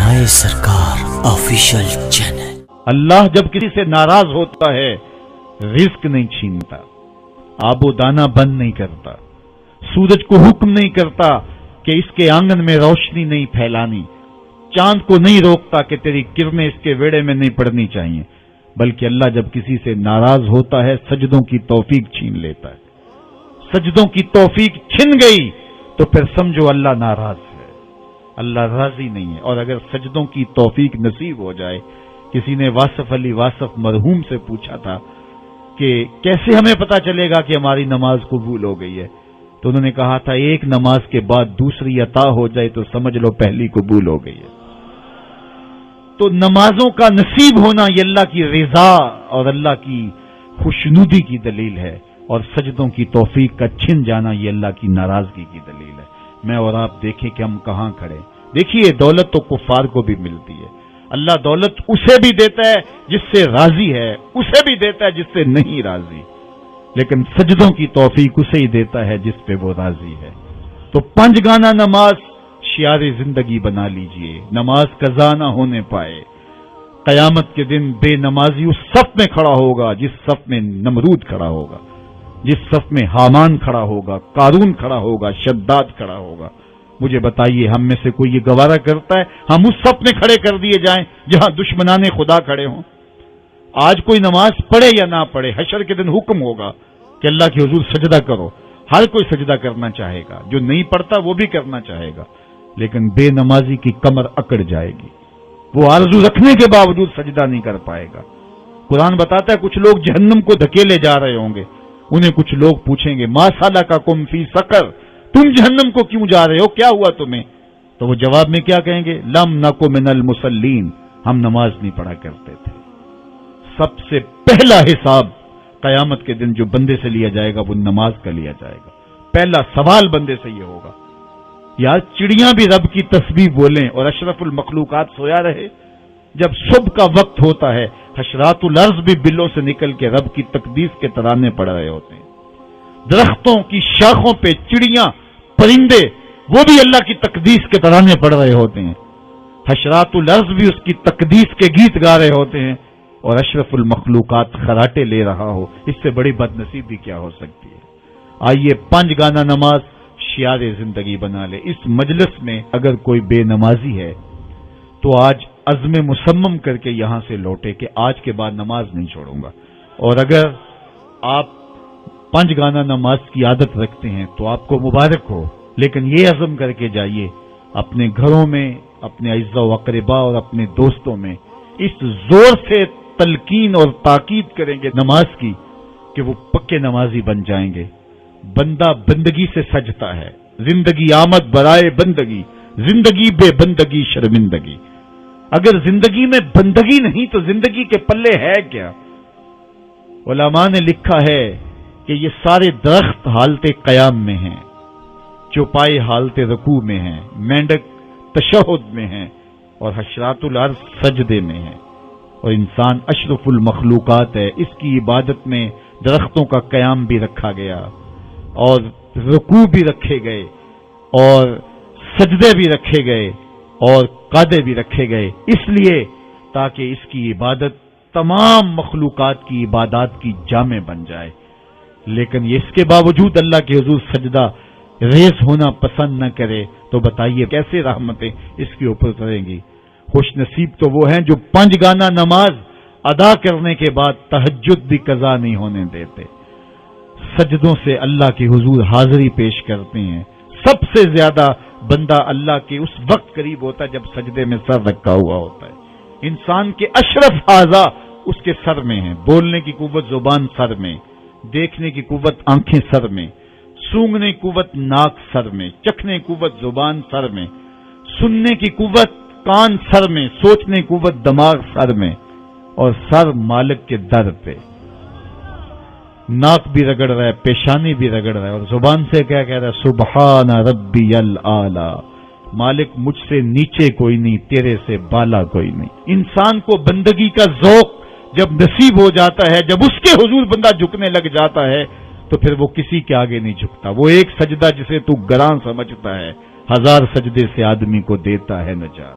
राय सरकार official channel. अल्लाह जब किसी से नाराज होता है रिस्क नहीं छीनता, आबो दाना बंद नहीं करता, सूरज को हुक्म नहीं करता कि इसके आंगन में रोशनी नहीं फैलानी, चांद को नहीं रोकता कि तेरी किरणें इसके वेड़े में नहीं पड़नी चाहिए, बल्कि अल्लाह जब किसी से नाराज होता है सजदों की तौफीक छीन लेता है। सजदों की तौफीक छिन गई तो फिर समझो अल्लाह नाराज है, अल्लाह राजी नहीं है। और अगर सजदों की तौफीक नसीब हो जाए, किसी ने वासफ अली वासफ मरहूम से पूछा था कि कैसे हमें पता चलेगा कि हमारी नमाज कबूल हो गई है, तो उन्होंने कहा था एक नमाज के बाद दूसरी अता हो जाए तो समझ लो पहली कबूल हो गई है। तो नमाजों का नसीब होना ये अल्लाह की रिजा और अल्लाह की खुशनुदी की दलील है, और सजदों की तौफीक का छिन जाना ये अल्लाह की नाराजगी की दलील है। मैं और आप देखें कि हम कहां खड़े। देखिए दौलत तो कुफार को भी मिलती है, अल्लाह दौलत उसे भी देता है जिससे राजी है, उसे भी देता है जिससे नहीं राजी, लेकिन सजदों की तौफीक उसे ही देता है जिस पे वो राजी है। तो पंजगाना नमाज शियारे जिंदगी बना लीजिए, नमाज कज़ा ना होने पाए। कयामत के दिन बेनमाजी उस सफ में खड़ा होगा जिस सफ में नमरूद खड़ा होगा, जिस सफ में हामान खड़ा होगा, कारून खड़ा होगा, शद्दाद खड़ा होगा। मुझे बताइए हम में से कोई ये गवारा करता है हम उस सफ में खड़े कर दिए जाएं जहां दुश्मनाने खुदा खड़े हों? आज कोई नमाज पढ़े या ना पढ़े, हशर के दिन हुक्म होगा कि अल्लाह के हुजूर सजदा करो। हर कोई सजदा करना चाहेगा, जो नहीं पढ़ता वो भी करना चाहेगा, लेकिन बेनमाजी की कमर अकड़ जाएगी, वो आरज़ू रखने के बावजूद सजदा नहीं कर पाएगा। कुरान बताता है कुछ लोग जहन्नम को धकेले जा रहे होंगे, उन्हें कुछ लोग पूछेंगे मा सलकाकुम फी सकर, तुम जहन्नम को क्यों जा रहे हो, क्या हुआ तुम्हें? तो वो जवाब में क्या कहेंगे, लम नकु मिनल मुसल्लीन, हम नमाज नहीं पढ़ा करते थे। सबसे पहला हिसाब कयामत के दिन जो बंदे से लिया जाएगा वो नमाज का लिया जाएगा। पहला सवाल बंदे से ये होगा। यार चिड़ियां भी रब की तस्बीह बोलें और अशरफुल मखलूकात सोया रहे। जब सुबह का वक्त होता है हशरातुल अर्ज़ भी बिलों से निकल के रब की तकदीस के तराने पड़ रहे होते हैं। दरख्तों की शाखों पे चिड़ियां परिंदे वो भी अल्लाह की तकदीस के तराने पड़ रहे होते हैं। हशरातुल अर्ज़ भी उसकी तकदीस के गीत गा रहे होते हैं और अशरफुल मखलूकात खराटे ले रहा हो। इससे बड़ी बदनसीबी क्या हो सकती है? आइए पंजगाना नमाज शियारे जिंदगी बना ले। इस मजलिस में अगर कोई बेनमाजी है तो आज अज़्म मुसम्मम करके यहां से लौटे कि आज के बाद नमाज नहीं छोड़ूंगा। और अगर आप पंजगाना नमाज की आदत रखते हैं तो आपको मुबारक हो, लेकिन ये अज़्म करके जाइए अपने घरों में, अपने अज़्ज़ा व अक़रिबा और अपने दोस्तों में इस जोर से तलकीन और ताकीद करेंगे नमाज की कि वो पक्के नमाजी बन जाएंगे। बंदा बंदगी से सजता है, जिंदगी आमद बराए बंदगी, जिंदगी बेबंदगी शर्मिंदगी। अगर जिंदगी में बंदगी नहीं तो जिंदगी के पल्ले है क्या? उलमा ने लिखा है कि ये सारे दरख्त हालते कयाम में हैं, चौपाई हालते रकू में हैं, मेंढक तशहुद में हैं और हशरातुल अर्ज़ सजदे में हैं, और इंसान अशरफुल मखलूकात है। इसकी इबादत में दरख्तों का कयाम भी रखा गया और रुकू भी रखे गए और सजदे भी रखे गए और कादे भी रखे गए, इसलिए ताकि इसकी इबादत तमाम मखलूकात की इबादत की जामे बन जाए। लेकिन इसके बावजूद अल्लाह के हुजूर सजदा रेज होना पसंद न करे तो बताइए कैसे रहमतें इसके ऊपर करेंगी? खुश नसीब तो वो हैं जो पंजगाना नमाज अदा करने के बाद तहज्जुद भी कज़ा नहीं होने देते, सजदों से अल्लाह के हुजूर हाजिरी पेश करते हैं। सबसे ज्यादा बंदा अल्लाह के उस वक्त करीब होता है जब सजदे में सर रखा हुआ होता है। इंसान के अशरफ आज़ा उसके सर में है, बोलने की कुव्वत जुबान सर में, देखने की कुव्वत आंखें सर में, सूंघने की कुव्वत नाक सर में, चखने की कुव्वत जुबान सर में, सुनने की कुव्वत कान सर में, सोचने की कुव्वत दिमाग सर में, और सर मालिक के दर पे। नाक भी रगड़ रहा है, पेशानी भी रगड़ रहा है, और जुबान से क्या कह रहा है, सुबहान रब्बियल आला, मालिक मुझसे नीचे कोई नहीं, तेरे से बाला कोई नहीं। इंसान को बंदगी का ज़ौक़ जब नसीब हो जाता है, जब उसके हुजूर बंदा झुकने लग जाता है तो फिर वो किसी के आगे नहीं झुकता। वो एक सजदा जिसे तू गरां समझता है 1000 सजदे से आदमी को देता है नजात।